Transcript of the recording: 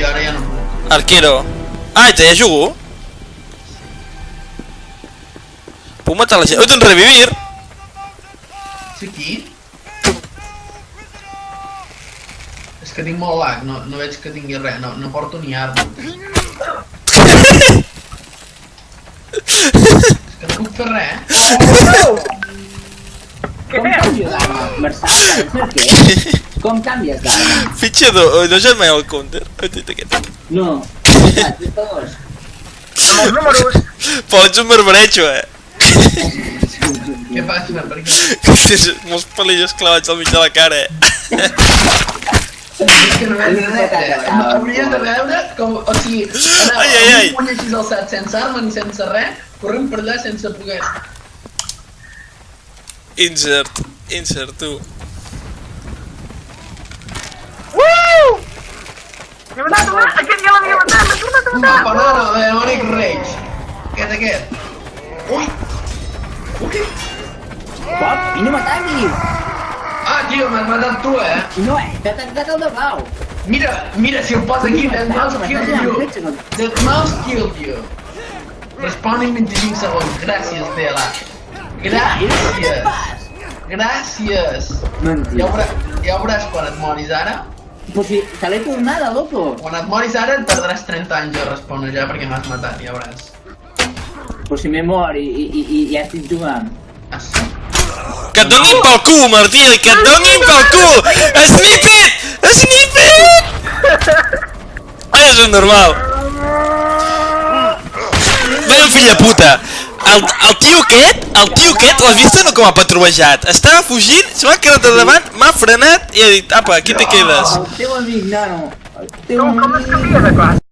jo ara ja no puc. Arquero. Ah, i ja jugo? Puc matar la gent? Ui, doncs revivir! Sí, aquí? És que tinc molt lag, no veig que tingui res, no porto ni arma. És que no puc fer res, Com canvies d'arma? Marçal, per què? Com canvies d'arma? Fitxador, no has mai el counter? No, veritat, des de dos. Amb els números. Però ets un barbarejo, Què faig, per què? Que tens molts pelillos clavats al mig de la cara, És que no veig res, hauries de veure com, o sigui, Ai, ai, ai. un puny així alçat sense arma ni sense res, corrent per allà sense poder. Insert, tu. M'he matat, aquest ja l'havia matat, l'he tornat a Un matar. banana de Onyx Rage. Què és aquest? Ui! Ui! Pop, i no m'ataquis! Ah, tio, m'has matat tu, No, t'ha tancat el de blau! Mira, si ho posa aquí, Dead Mouse Kill You. Dead Mouse Kill You. Respon en 25 segons. Gràcies, DLA. Gràcies. Gràcies. Mentida. Ja veuràs quan et moris ara. Però si te l'he tornada, loco! Quan et moris ara et perdràs 30 anys a respondre ja perquè m'has matat, ja veuràs. Però si m'he mort i ja estic jugant. Ah, sí. Que et donin pel cul, Martí, que et donin pel cul! Snippet! Snippet! Ai, és un normal. Veia un fill de puta. El tio aquest, l'has vist o no com ha patrulejat? Estava fugint, se m'ha quedat a davant, m'ha frenat i ha dit, apa, aquí te quedes. El teu amic, nano. El teu Com es amic. canvia de classe?